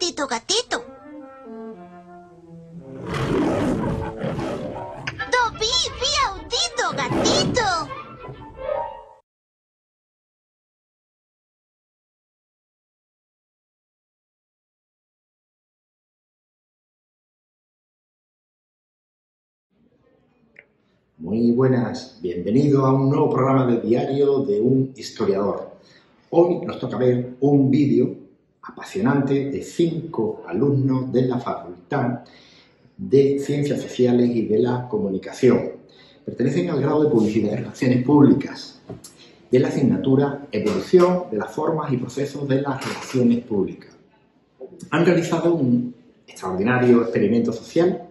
audito gatito. Vi audito gatito. Muy buenas, bienvenido a un nuevo programa de diario de un historiador. Hoy nos toca ver un vídeo apasionante de 5 alumnos de la Facultad de Ciencias Sociales y de la Comunicación. Pertenecen al grado de Publicidad y Relaciones Públicas de la asignatura Evolución de las formas y procesos de las relaciones públicas. Han realizado un extraordinario experimento social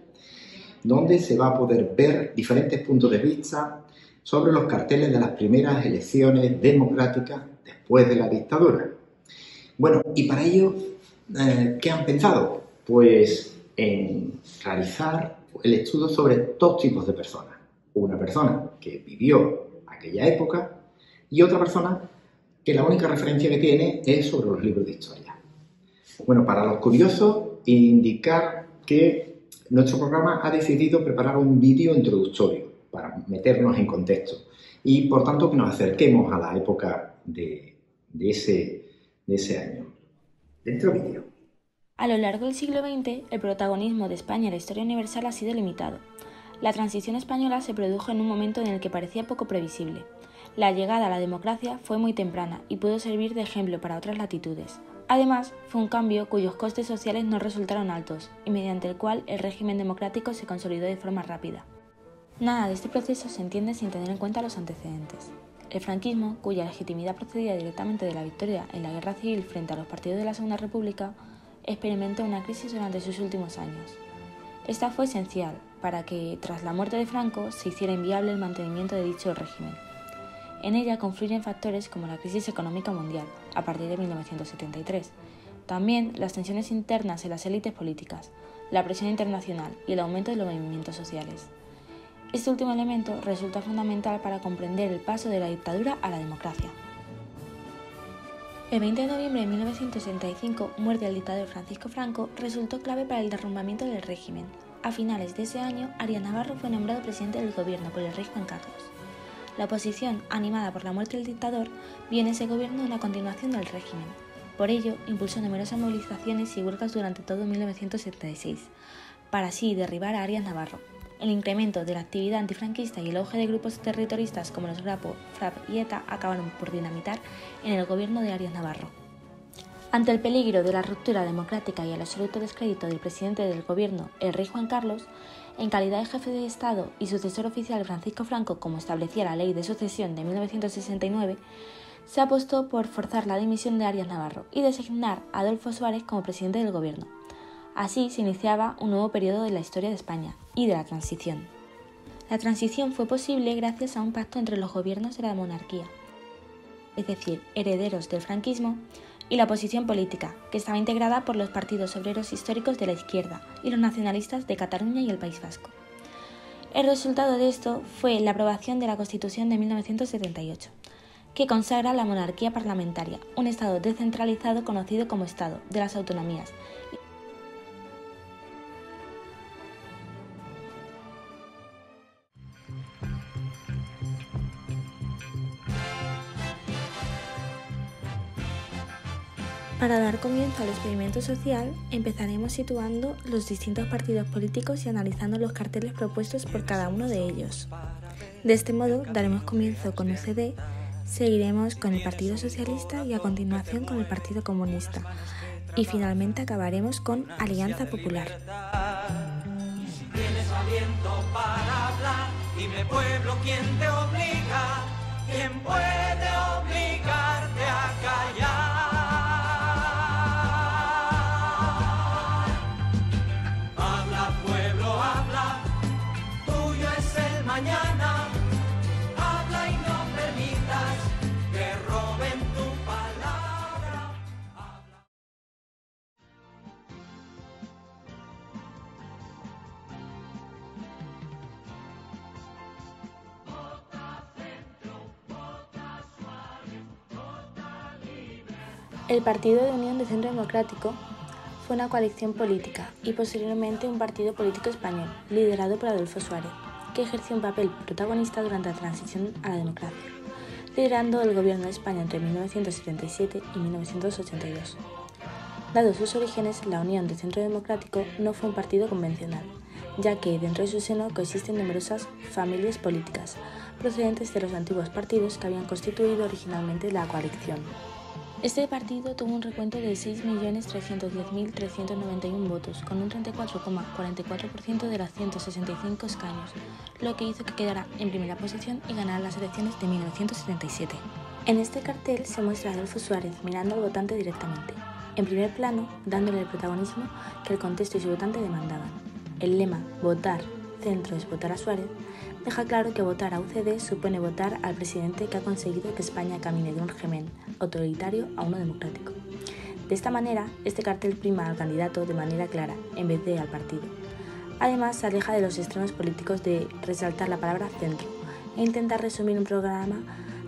donde se va a poder ver diferentes puntos de vista sobre los carteles de las primeras elecciones democráticas después de la dictadura. Bueno, y para ello, ¿qué han pensado? Pues en realizar el estudio sobre 2 tipos de personas. Una persona que vivió aquella época y otra persona que la única referencia que tiene es sobre los libros de historia. Bueno, para los curiosos, indicar que nuestro programa ha decidido preparar un vídeo introductorio para meternos en contexto y, por tanto, que nos acerquemos a la época de ese año. Dentro vídeo. A lo largo del siglo XX, el protagonismo de España en la historia universal ha sido limitado. La transición española se produjo en un momento en el que parecía poco previsible. La llegada a la democracia fue muy temprana y pudo servir de ejemplo para otras latitudes. Además, fue un cambio cuyos costes sociales no resultaron altos y mediante el cual el régimen democrático se consolidó de forma rápida. Nada de este proceso se entiende sin tener en cuenta los antecedentes. El franquismo, cuya legitimidad procedía directamente de la victoria en la guerra civil frente a los partidos de la Segunda República, experimentó una crisis durante sus últimos años. Esta fue esencial para que, tras la muerte de Franco, se hiciera inviable el mantenimiento de dicho régimen. En ella confluyen factores como la crisis económica mundial, a partir de 1973, también las tensiones internas en las élites políticas, la presión internacional y el aumento de los movimientos sociales. Este último elemento resulta fundamental para comprender el paso de la dictadura a la democracia. El 20 de noviembre de 1965, muerte del dictador Francisco Franco, resultó clave para el derrumbamiento del régimen. A finales de ese año, Arias Navarro fue nombrado presidente del gobierno por el rey Juan Carlos. La oposición, animada por la muerte del dictador, vio en ese gobierno una continuación del régimen. Por ello, impulsó numerosas movilizaciones y huelgas durante todo 1976, para así derribar a Arias Navarro. El incremento de la actividad antifranquista y el auge de grupos terroristas como los Grapo, FRAP y ETA acabaron por dinamitar en el gobierno de Arias Navarro. Ante el peligro de la ruptura democrática y el absoluto descrédito del presidente del gobierno, el rey Juan Carlos, en calidad de jefe de Estado y sucesor oficial de Francisco Franco, como establecía la Ley de Sucesión de 1969, se apostó por forzar la dimisión de Arias Navarro y designar a Adolfo Suárez como presidente del gobierno. Así se iniciaba un nuevo periodo de la historia de España y de la transición. La transición fue posible gracias a un pacto entre los gobiernos de la monarquía, es decir, herederos del franquismo, y la oposición política, que estaba integrada por los partidos obreros históricos de la izquierda y los nacionalistas de Cataluña y el País Vasco. El resultado de esto fue la aprobación de la Constitución de 1978, que consagra la monarquía parlamentaria, un Estado descentralizado conocido como Estado de las Autonomías. Para dar comienzo al experimento social, empezaremos situando los distintos partidos políticos y analizando los carteles propuestos por cada uno de ellos. De este modo, daremos comienzo con UCD, seguiremos con el Partido Socialista y a continuación con el Partido Comunista, y finalmente acabaremos con Alianza Popular. Tienes aliento para hablar, dime pueblo, ¿quién te obliga? ¿Quién puede obligarte a callar? Mañana, habla y no permitas que roben tu palabra. Vota Centro, vota Suárez, vota Libre. El Partido de Unión de Centro Democrático fue una coalición política y posteriormente un partido político español, liderado por Adolfo Suárez, que ejerció un papel protagonista durante la transición a la democracia, liderando el gobierno de España entre 1977 y 1982. Dados sus orígenes, la Unión de Centro Democrático no fue un partido convencional, ya que dentro de su seno coexisten numerosas familias políticas, procedentes de los antiguos partidos que habían constituido originalmente la coalición. Este partido tuvo un recuento de 6.310.391 votos, con un 34,44% de los 165 escaños, lo que hizo que quedara en primera posición y ganara las elecciones de 1977. En este cartel se muestra a Adolfo Suárez mirando al votante directamente, en primer plano, dándole el protagonismo que el contexto y su votante demandaban. El lema «Votar, centro es votar a Suárez» deja claro que votar a UCD supone votar al presidente que ha conseguido que España camine de un régimen autoritario a uno democrático. De esta manera, este cartel prima al candidato de manera clara, en vez de al partido. Además, se aleja de los extremos políticos de resaltar la palabra centro e intentar resumir un programa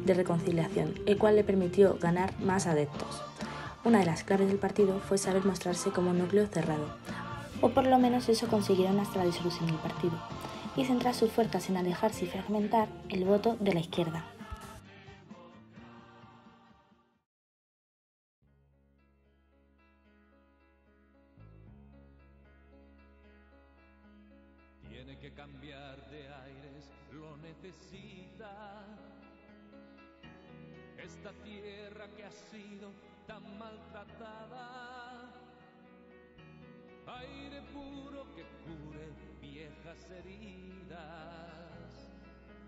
de reconciliación, el cual le permitió ganar más adeptos. Una de las claves del partido fue saber mostrarse como un núcleo cerrado, o por lo menos eso consiguieron hasta la disolución del partido, y centrar sus fuerzas en alejarse y fragmentar el voto de la izquierda. Tiene que cambiar de aires, lo necesita. Esta tierra que ha sido tan maltratada. Aire puro que cure viejas heridas.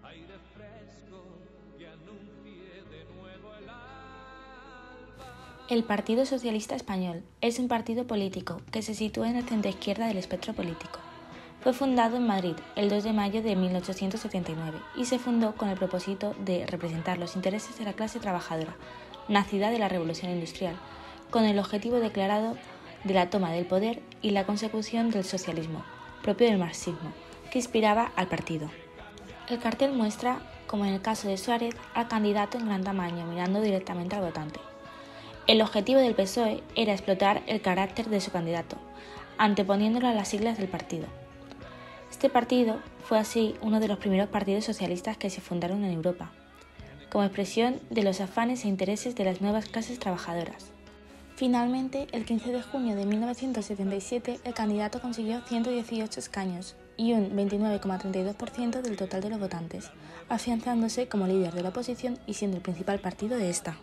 Aire fresco que anuncie de nuevo el alba. El Partido Socialista Español es un partido político que se sitúa en el centro-izquierda del espectro político. Fue fundado en Madrid el 2 de mayo de 1879 y se fundó con el propósito de representar los intereses de la clase trabajadora, nacida de la Revolución Industrial, con el objetivo declarado de la toma del poder y la consecución del socialismo, propio del marxismo, que inspiraba al partido. El cartel muestra, como en el caso de Suárez, al candidato en gran tamaño mirando directamente al votante. El objetivo del PSOE era explotar el carácter de su candidato, anteponiéndolo a las siglas del partido. Este partido fue así uno de los primeros partidos socialistas que se fundaron en Europa, como expresión de los afanes e intereses de las nuevas clases trabajadoras. Finalmente, el 15 de junio de 1977, el candidato consiguió 118 escaños y un 29,32% del total de los votantes, afianzándose como líder de la oposición y siendo el principal partido de esta.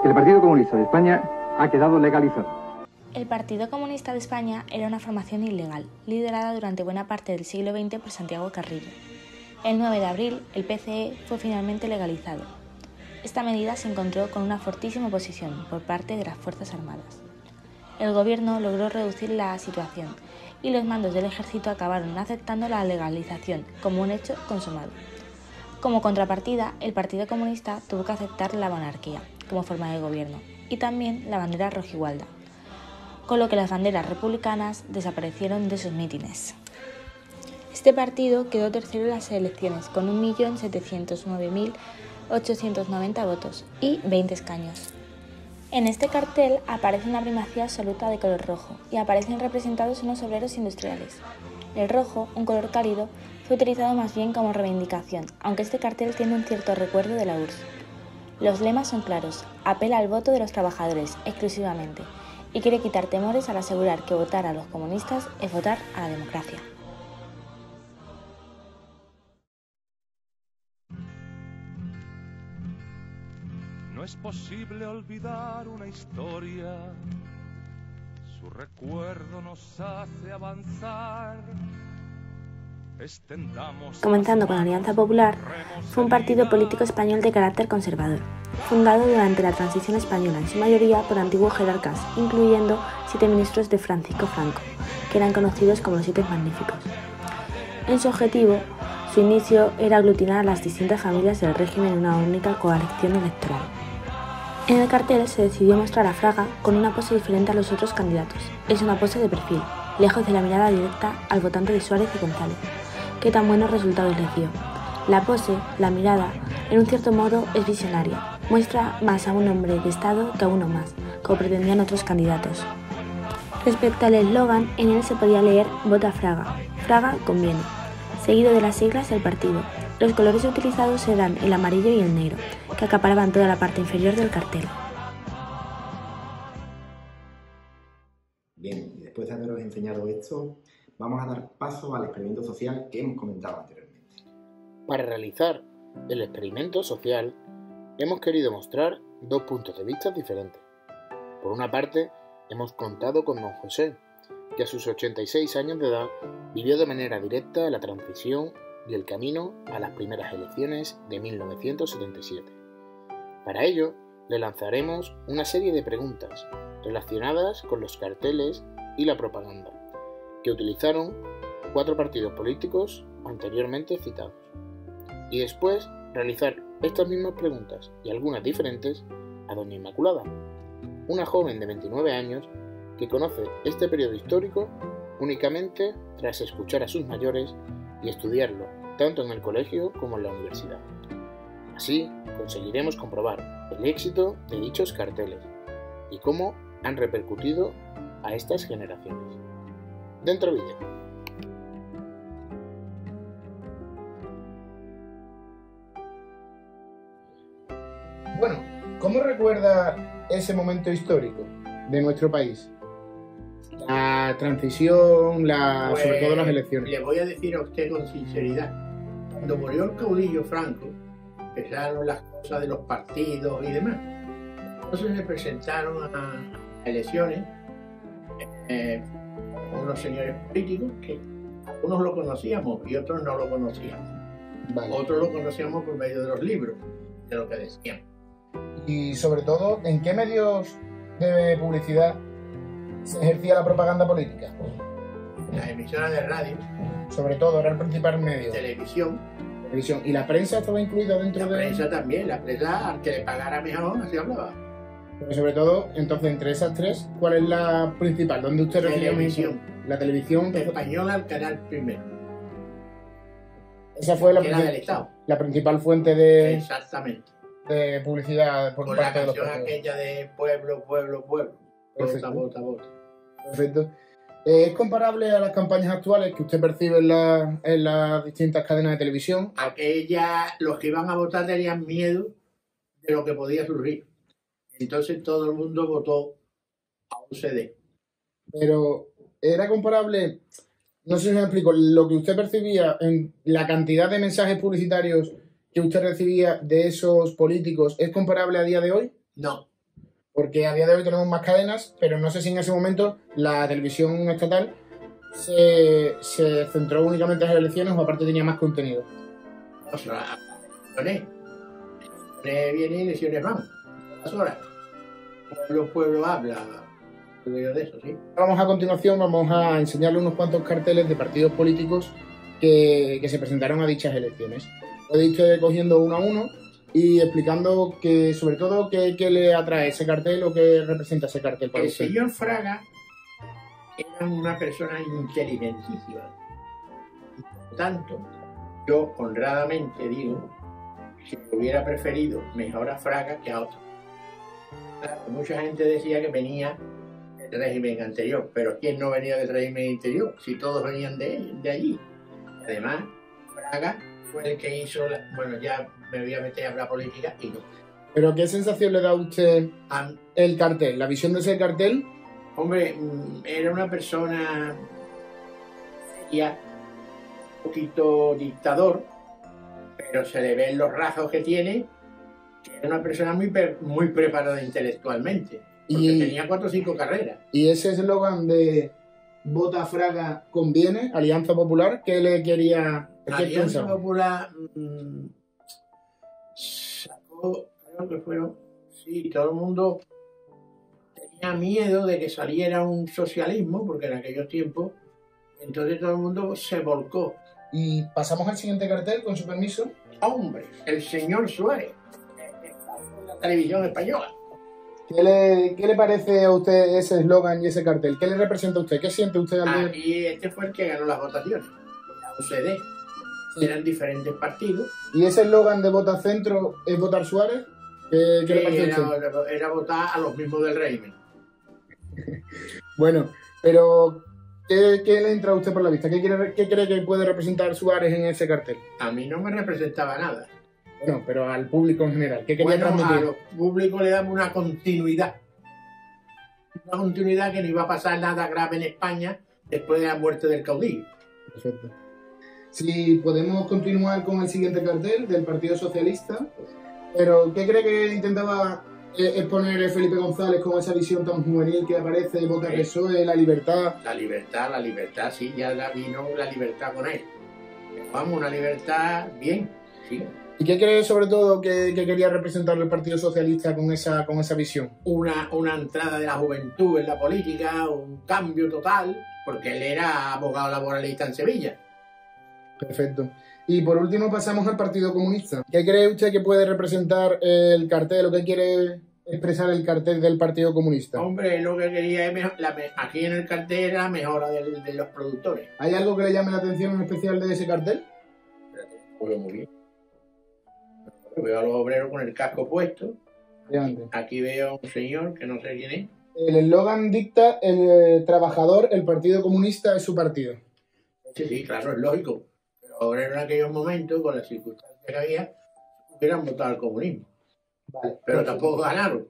El Partido Comunista de España ha quedado legalizado. El Partido Comunista de España era una formación ilegal, liderada durante buena parte del siglo XX por Santiago Carrillo. El 9 de abril, el PCE fue finalmente legalizado. Esta medida se encontró con una fortísima oposición por parte de las Fuerzas Armadas. El gobierno logró reducir la situación y los mandos del ejército acabaron aceptando la legalización como un hecho consumado. Como contrapartida, el Partido Comunista tuvo que aceptar la monarquía como forma de gobierno y también la bandera rojigualda, con lo que las banderas republicanas desaparecieron de sus mítines. Este partido quedó tercero en las elecciones con 1.709.890 votos y 20 escaños. En este cartel aparece una primacía absoluta de color rojo y aparecen representados unos obreros industriales. El rojo, un color cálido, fue utilizado más bien como reivindicación, aunque este cartel tiene un cierto recuerdo de la URSS. Los lemas son claros: apela al voto de los trabajadores exclusivamente y quiere quitar temores al asegurar que votar a los comunistas es votar a la democracia. No es posible olvidar una historia, su recuerdo nos hace avanzar. Comenzando con Alianza Popular, fue un partido político español de carácter conservador, fundado durante la transición española en su mayoría por antiguos jerarcas, incluyendo 7 ministros de Francisco Franco, que eran conocidos como los 7 Magníficos. En su objetivo, su inicio era aglutinar a las distintas familias del régimen en una única coalición electoral. En el cartel se decidió mostrar a Fraga con una pose diferente a los otros candidatos. Es una pose de perfil, lejos de la mirada directa al votante de Suárez y González, que tan buenos resultados les dio. La pose, la mirada, en un cierto modo es visionaria. Muestra más a un hombre de Estado que a uno más, como pretendían otros candidatos. Respecto al eslogan, en él se podía leer «Vota Fraga», Fraga conviene, seguido de las siglas del partido. Los colores utilizados eran el amarillo y el negro, que acaparaban toda la parte inferior del cartel. Bien, y después de haberos enseñado esto, vamos a dar paso al experimento social que hemos comentado anteriormente. Para realizar el experimento social, hemos querido mostrar dos puntos de vista diferentes. Por una parte, hemos contado con don José, que a sus 86 años de edad vivió de manera directa la transición y el camino a las primeras elecciones de 1977. Para ello, le lanzaremos una serie de preguntas relacionadas con los carteles y la propaganda, que utilizaron 4 partidos políticos anteriormente citados. Y después realizar estas mismas preguntas y algunas diferentes a doña Inmaculada, una joven de 29 años que conoce este periodo histórico únicamente tras escuchar a sus mayores y estudiarlo tanto en el colegio como en la universidad. Así conseguiremos comprobar el éxito de dichos carteles y cómo han repercutido a estas generaciones. Dentro vídeo. Bueno, ¿cómo recuerda ese momento histórico de nuestro país? La transición, Pues, sobre todo las elecciones. Le voy a decir a usted con sinceridad, cuando murió el caudillo Franco, empezaron las cosas de los partidos y demás. Entonces se presentaron a elecciones unos señores políticos que algunos lo conocíamos y otros no lo conocíamos. Vale. Otros lo conocíamos por medio de los libros, de lo que decían. Y sobre todo, ¿en qué medios de publicidad se ejercía la propaganda política? Las emisoras de radio, Sobre todo, era el principal medio. televisión, Televisión. ¿Y la prensa estaba incluida dentro la de...? prensa también. La prensa, al que le pagara mejor, así hablaba. Pero sobre todo, entonces, entre esas tres, ¿cuál es la principal? ¿Dónde usted recibió Televisión. La televisión. Española, al canal primero. Esa fue la, Era del Estado. la principal fuente de Exactamente. publicidad por Con la parte de los canción partidos. aquella de pueblo, pueblo, pueblo. Vota, Perfecto. vota, vota. Perfecto. ¿Es comparable a las campañas actuales que usted percibe en las distintas cadenas de televisión? Aquella, los que iban a votar tenían miedo de lo que podía surgir. Entonces todo el mundo votó a un CD. Pero era comparable, no sé si me explico, lo que usted percibía en la cantidad de mensajes publicitarios que usted recibía de esos políticos, ¿es comparable a día de hoy? No, Porque a día de hoy tenemos más cadenas, pero no sé si en ese momento la televisión estatal se centró únicamente en las elecciones o aparte tenía más contenido. o sea, elecciones. Elecciones vienen y elecciones van. Las horas. Pueblo, pueblo habla. Digo yo de eso, sí. Vamos a continuación, vamos a enseñarle unos cuantos carteles de partidos políticos que se presentaron a dichas elecciones. Podéis ir cogiendo uno a uno y explicando que, sobre todo, qué le atrae ese cartel o qué representa ese cartel para El usted. señor Fraga era una persona inteligentísima. Por tanto, yo honradamente digo que hubiera preferido mejor a Fraga que a otro. Claro, mucha gente decía que venía del régimen anterior, pero ¿quién no venía del régimen anterior? Si todos venían de allí. Además, Fraga fue el que hizo, bueno, ya me voy a meter a hablar política y no. Pero ¿qué sensación le da a usted A- el cartel, la visión de ese cartel? Hombre, era una persona ya un poquito dictador, pero se le ven los rasgos que tiene, que era una persona muy preparada intelectualmente, porque Y- tenía 4 o 5 carreras. Y ese eslogan de Vota Fraga conviene, Alianza Popular, ¿qué le quería? La ¿Qué Alianza pensaba? Popular sacó, creo que fueron, sí, todo el mundo tenía miedo de que saliera un socialismo, porque en aquellos tiempos, entonces todo el mundo se volcó. Y pasamos al siguiente cartel, con su permiso. Hombre, el señor Suárez, la televisión española. ¿Qué le parece a usted ese eslogan y ese cartel? ¿Qué le representa a usted? ¿Qué siente usted al ver? Y este fue el que ganó las votaciones, la UCD. Sí. Eran diferentes partidos. ¿Y ese eslogan de Vota Centro es Votar Suárez? ¿Qué le parece a usted? Era votar a los mismos del régimen. Bueno, pero ¿qué le entra a usted por la vista? ¿Qué cree que puede representar Suárez en ese cartel? A mí no me representaba nada. Bueno, pero al público en general. ¿Qué quería Bueno, transmitir? a los públicos le damos una continuidad. Una continuidad que no iba a pasar nada grave en España después de la muerte del caudillo. Perfecto. Si podemos continuar con el siguiente cartel del Partido Socialista, pero ¿qué cree que intentaba exponer Felipe González con esa visión tan juvenil que aparece, vota PSOE, la libertad? La libertad, sí, ya vino la libertad con él. Vamos, una libertad bien, sí. ¿Y qué cree sobre todo que quería representar el Partido Socialista con esa visión? Una entrada de la juventud en la política, un cambio total, porque él era abogado laboralista en Sevilla. Perfecto. Y por último pasamos al Partido Comunista. ¿Qué cree usted que puede representar el cartel o qué quiere expresar el cartel del Partido Comunista? Hombre, lo que quería es aquí en el cartel era la mejora de los productores. ¿Hay algo que le llame la atención en especial de ese cartel? Lo veo muy bien. Veo a los obreros con el casco puesto. Aquí veo a un señor que no sé quién es. El eslogan dicta: el trabajador, el Partido Comunista es su partido. Sí, claro, es lógico. Los obreros en aquellos momentos, con las circunstancias que había, hubieran votado al comunismo. Vale, pero tampoco ganaron.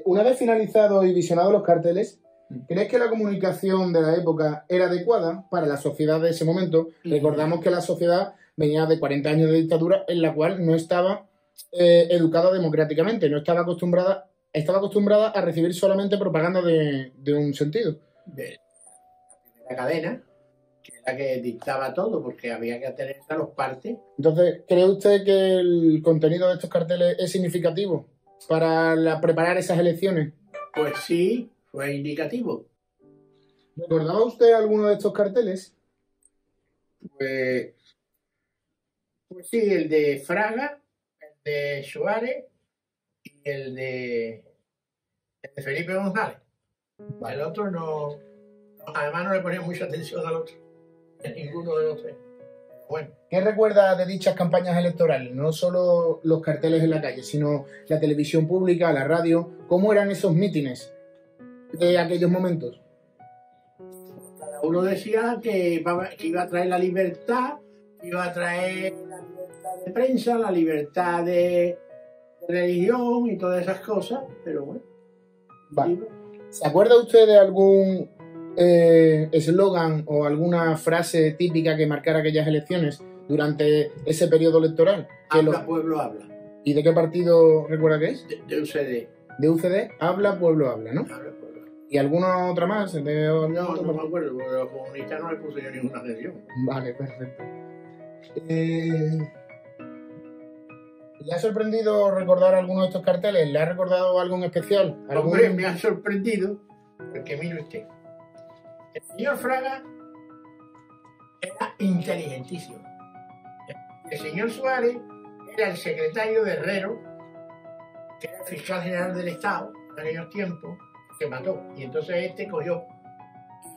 Una vez finalizados y visionados los carteles, ¿crees que la comunicación de la época era adecuada para la sociedad de ese momento? Recordamos que la sociedad venía de 40 años de dictadura en la cual no estaba educada democráticamente, estaba acostumbrada a recibir solamente propaganda de un sentido. De la cadena, que era la que dictaba todo, porque había que atenerse a los partes. Entonces, ¿cree usted que el contenido de estos carteles es significativo para preparar esas elecciones? Pues sí, fue indicativo. ¿Recordaba usted alguno de estos carteles? Pues sí, el de Fraga, el de Suárez y el de Felipe González. El otro no, además no le ponía mucha atención al otro, a ninguno de los tres. Bueno. ¿Qué recuerda de dichas campañas electorales? No solo los carteles en la calle, sino la televisión pública, la radio. ¿Cómo eran esos mítines de aquellos momentos? Cada uno decía que iba a traer la libertad, iba a traer la libertad de prensa, la libertad de religión y todas esas cosas, pero bueno. Vale. ¿Se acuerda usted de algún eslogan o alguna frase típica que marcara aquellas elecciones durante ese periodo electoral? Habla, pueblo, habla. ¿Y de qué partido recuerda que es? De UCD. ¿De UCD? Habla, pueblo, habla, ¿no? Habla, pueblo. ¿Y alguna otra más? No me acuerdo, porque los comunistas no le puse yo ninguna atención. Vale, perfecto. ¿Le ha sorprendido recordar alguno de estos carteles? ¿Le ha recordado algo en especial? Hombre, me ha sorprendido, porque mire usted, el señor Fraga era inteligentísimo. El señor Suárez era el secretario de Herrero, que era el fiscal general del Estado en aquellos tiempos, que mató. Y entonces este cogió,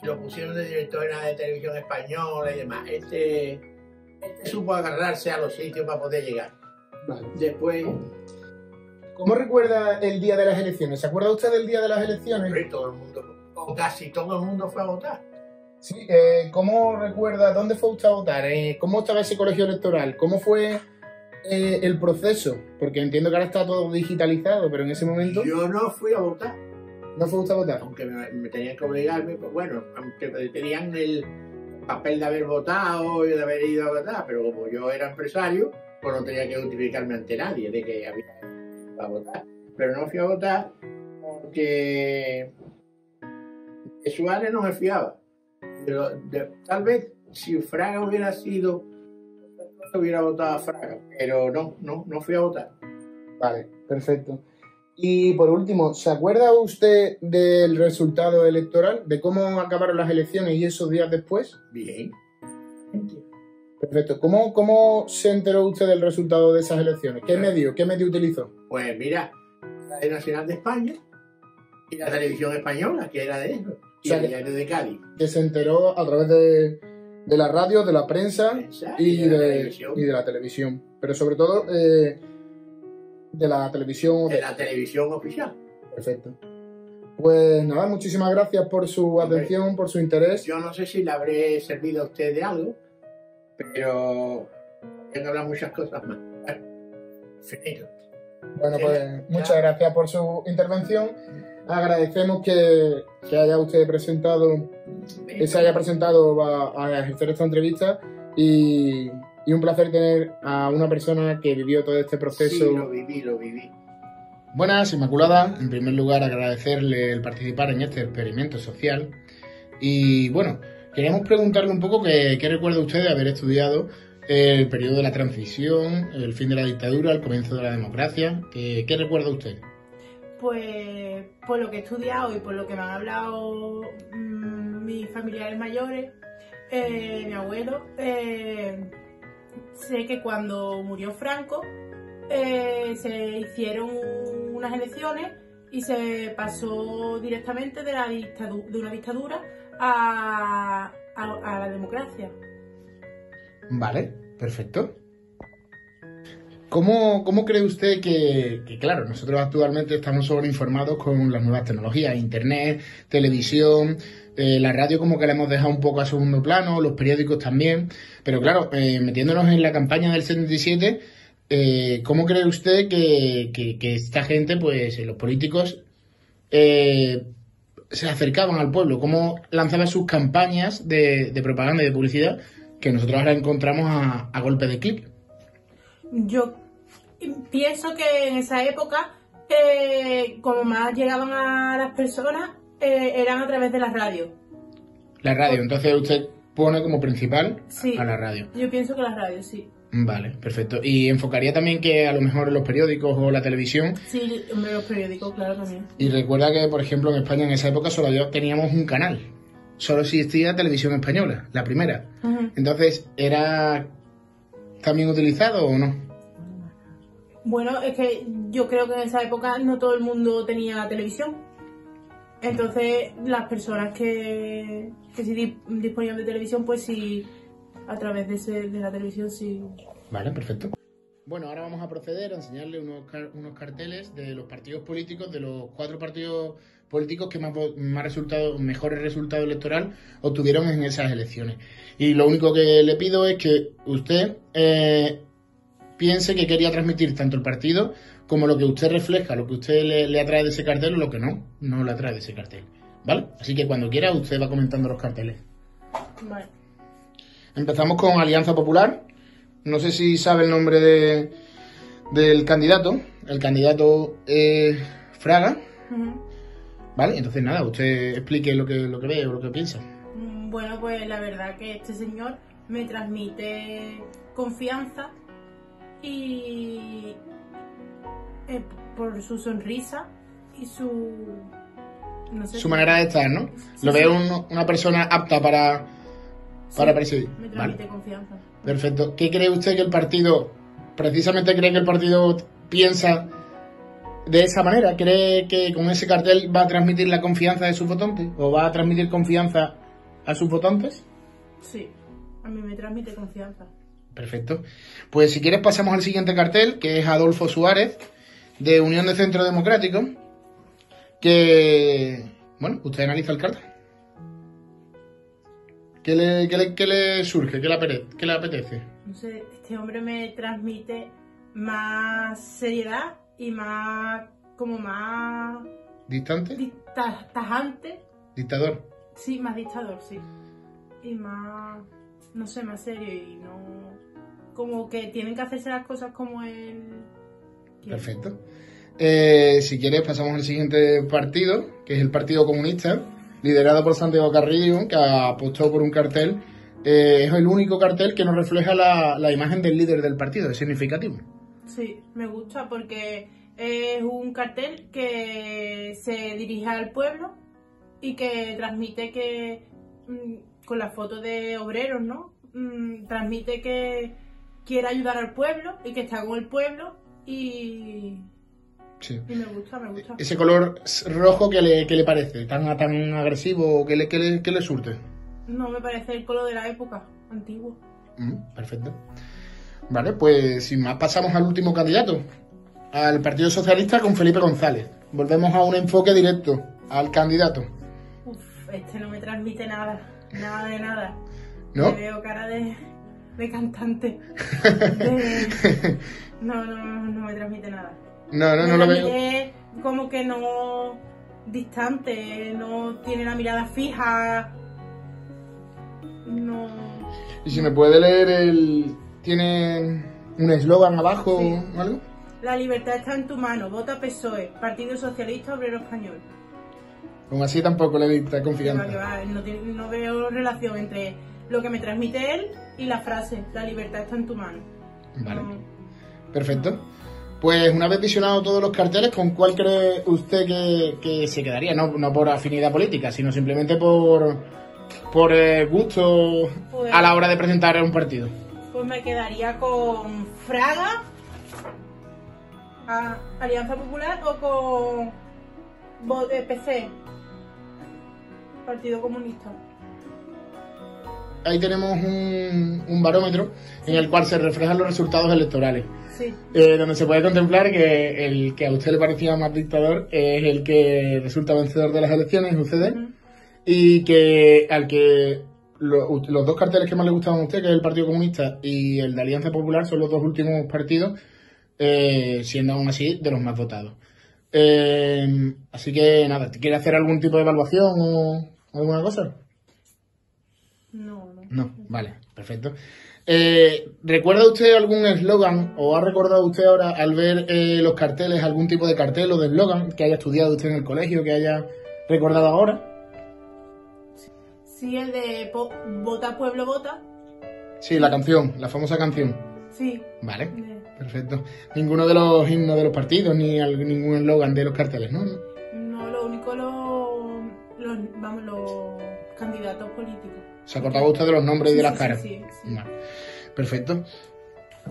lo pusieron de director de televisión española y demás. Este supo agarrarse a los sitios para poder llegar. Vale. Después... ¿Cómo recuerda el día de las elecciones? ¿Se acuerda usted del día de las elecciones? Todo el mundo, o casi todo el mundo fue a votar. Sí, ¿cómo recuerda dónde fue usted a votar? ¿Cómo estaba ese colegio electoral? ¿Cómo fue el proceso? Porque entiendo que ahora está todo digitalizado, pero en ese momento... Yo no fui a votar. ¿No fue usted a votar? Aunque me tenían que obligarme, pues bueno, aunque me pedían el papel de haber votado y de haber ido a votar, pero como yo era empresario, pues no tenía que justificarme ante nadie de que había ido a votar. Pero no fui a votar porque de Suárez no me fiaba. Pero tal vez si Fraga hubiera sido, hubiera votado a Fraga, pero no fui a votar. Vale, perfecto. Y por último, ¿se acuerda usted del resultado electoral? ¿De cómo acabaron las elecciones y esos días después? Bien. Perfecto. ¿Cómo se enteró usted del resultado de esas elecciones? ¿Qué medio utilizó? Pues mira, la Radio Nacional de España y la televisión española, que era de eso, y el diario de Cádiz. Que se enteró a través de la radio, de la prensa y de la televisión. Pero sobre todo, de la televisión. De la televisión oficial. Perfecto. Pues nada, muchísimas gracias por su atención, por su interés. Yo no sé si le habré servido a usted de algo, pero tengo que hablar muchas cosas más. Finito. Bueno, pues muchas gracias por su intervención. Agradecemos que haya usted presentado, que se haya presentado a ejercer esta entrevista y un placer tener a una persona que vivió todo este proceso. Sí, lo viví. Buenas, Inmaculada. En primer lugar, agradecerle el participar en este experimento social. Y bueno, queríamos preguntarle un poco qué recuerda usted de haber estudiado el periodo de la transición, el fin de la dictadura, el comienzo de la democracia. ¿Qué recuerda usted? Pues por lo que he estudiado y por lo que me han hablado mis familiares mayores, mi abuelo, sé que cuando murió Franco se hicieron unas elecciones y se pasó directamente de una dictadura a la democracia. Vale, perfecto. ¿Cómo cree usted que, claro, nosotros actualmente estamos sobreinformados con las nuevas tecnologías, internet, televisión, la radio como que la hemos dejado un poco a segundo plano, los periódicos también, pero claro, metiéndonos en la campaña del 77, ¿cómo cree usted que esta gente, pues los políticos, se acercaban al pueblo? ¿Cómo lanzaban sus campañas de propaganda y de publicidad que nosotros ahora encontramos a golpe de clic? Yo pienso que en esa época, como más llegaban a las personas, eran a través de las radios. La radio, entonces usted pone como principal a la radio. Yo pienso que las radios, sí. Vale, perfecto. ¿Y enfocaría también que a lo mejor los periódicos o la televisión? Sí, hombre, los periódicos, claro, también. Y recuerda que, por ejemplo, en España en esa época solo teníamos un canal. Solo existía Televisión Española, la primera. Entonces, ¿era también utilizado o no? Bueno, es que yo creo que en esa época no todo el mundo tenía televisión. Entonces, las personas que sí disponían de televisión, pues sí, a través de la televisión sí. Vale, perfecto. Bueno, ahora vamos a proceder a enseñarle unos carteles de los partidos políticos, de los 4 partidos políticos que mejores resultados electorales obtuvieron en esas elecciones. Y lo único que le pido es que usted piense que quería transmitir tanto el partido como lo que usted refleja, lo que usted le atrae de ese cartel o lo que no le atrae de ese cartel. ¿Vale? Así que cuando quiera usted va comentando los carteles. Vale. Empezamos con Alianza Popular. No sé si sabe el nombre del candidato. El candidato es Fraga. Vale, entonces nada, usted explique lo que ve o lo que piensa. Bueno, pues la verdad que este señor me transmite confianza y por su sonrisa y su... no sé, su manera de estar, ¿no? Sí, lo veo una persona apta para presidir. Me transmite confianza. Perfecto. ¿Qué cree usted que el partido, precisamente cree que el partido piensa de esa manera? ¿Cree que con ese cartel va a transmitir la confianza de sus votantes? ¿O va a transmitir confianza a sus votantes? Sí, a mí me transmite confianza. Perfecto. Pues si quieres pasamos al siguiente cartel, que es Adolfo Suárez, de Unión de Centro Democrático, que, bueno, usted analiza el cartel. ¿Qué le surge? ¿Qué le apetece? No sé, este hombre me transmite más seriedad y más... como más... ¿Distante? Tajante. ¿Dictador? Sí, más dictador, sí. Y más... no sé, más serio y no... como que tienen que hacerse las cosas como él quiere. Perfecto. Si quieres pasamos al siguiente partido, que es el Partido Comunista, liderado por Santiago Carrillo, que apostó por un cartel. Es el único cartel que nos refleja la imagen del líder del partido, es significativo. Sí, me gusta porque es un cartel que se dirige al pueblo y que transmite que, con la foto de obreros, ¿no? Transmite que quiere ayudar al pueblo y que está con el pueblo y... Sí. Y me gusta. Ese color rojo, ¿qué le parece? ¿Tan agresivo? ¿Qué le surte? No, me parece el color de la época, antiguo. Perfecto. Vale, pues sin más pasamos al último candidato, al Partido Socialista con Felipe González. Volvemos a un enfoque directo al candidato. Uf, este no me transmite nada. Nada de nada. ¿No? Me veo cara de cantante. No me transmite nada. No lo veo. Como que no distante, no tiene la mirada fija. No. ¿Y si me puede leer tiene un eslogan abajo o algo? La libertad está en tu mano. Vota PSOE, Partido Socialista Obrero Español. Aún así tampoco le dista confianza. No veo relación entre lo que me transmite él y la frase, la libertad está en tu mano. Vale. Perfecto. Pues una vez visionado todos los carteles, ¿con cuál cree usted que se quedaría? No por afinidad política, sino simplemente por gusto pues, a la hora de presentar un partido. Pues me quedaría con Fraga, Alianza Popular, o con PC, Partido Comunista. Ahí tenemos un barómetro en el cual se reflejan los resultados electorales. Sí. Donde se puede contemplar que el que a usted le parecía más dictador es el que resulta vencedor de las elecciones, UCD, y que al que los dos carteles que más le gustaban a usted, que es el Partido Comunista y el de Alianza Popular, son los dos últimos partidos, siendo aún así de los más votados. Así que nada, ¿quiere hacer algún tipo de evaluación o alguna cosa? No, vale, perfecto. ¿Recuerda usted algún eslogan o ha recordado usted ahora al ver los carteles algún tipo de cartel o de eslogan que haya estudiado usted en el colegio, que haya recordado ahora? Sí, el de Vota Pueblo Vota. Sí, la canción, la famosa canción. Sí. Vale, perfecto. Ninguno de los himnos de los partidos ni ningún eslogan de los carteles, ¿no? No, lo único los candidatos políticos. ¿Se acordaba usted de los nombres y de las caras? Sí. Vale. Perfecto.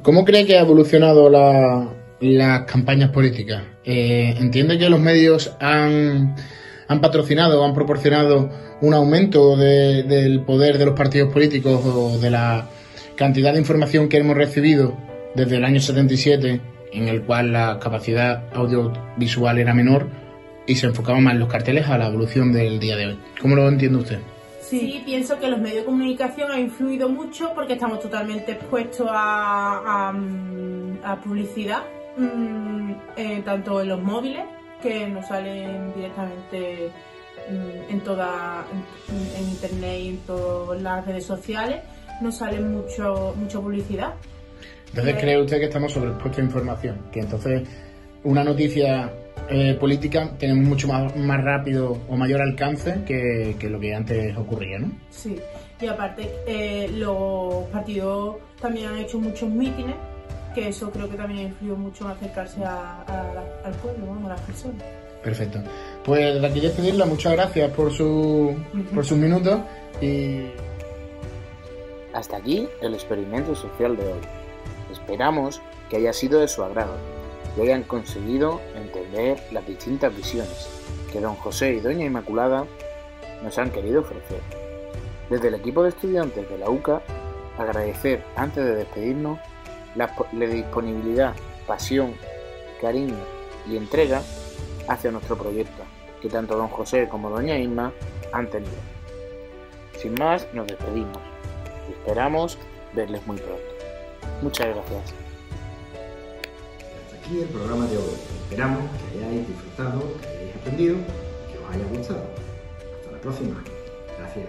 ¿Cómo cree que ha evolucionado las campañas políticas? ¿Entiende que los medios han patrocinado o han proporcionado un aumento del poder de los partidos políticos o de la cantidad de información que hemos recibido desde el año 77, en el cual la capacidad audiovisual era menor y se enfocaban más los carteles a la evolución del día de hoy? ¿Cómo lo entiende usted? Sí, pienso que los medios de comunicación han influido mucho porque estamos totalmente expuestos a publicidad, tanto en los móviles, que nos salen directamente en internet y en todas las redes sociales, nos sale mucha publicidad. Entonces, ¿cree usted que estamos sobreexpuestos a información? Que entonces una noticia política tenemos mucho más rápido o mayor alcance que lo que antes ocurría, ¿no? Sí, y aparte los partidos también han hecho muchos mítines, que eso creo que también influyó mucho en acercarse al pueblo, a las personas. Perfecto. Pues desde aquí despedirla, muchas gracias por sus minutos y... Hasta aquí el experimento social de hoy. Esperamos que haya sido de su agrado y hayan conseguido entender las distintas visiones que don José y doña Inmaculada nos han querido ofrecer. Desde el equipo de estudiantes de la UCA, agradecer antes de despedirnos la disponibilidad, pasión, cariño y entrega hacia nuestro proyecto que tanto don José como doña Inma han tenido. Sin más, nos despedimos y esperamos verles muy pronto. Muchas gracias. Hasta aquí el programa de hoy. Esperamos que hayáis disfrutado, que hayáis aprendido y que os haya gustado. Hasta la próxima. Gracias.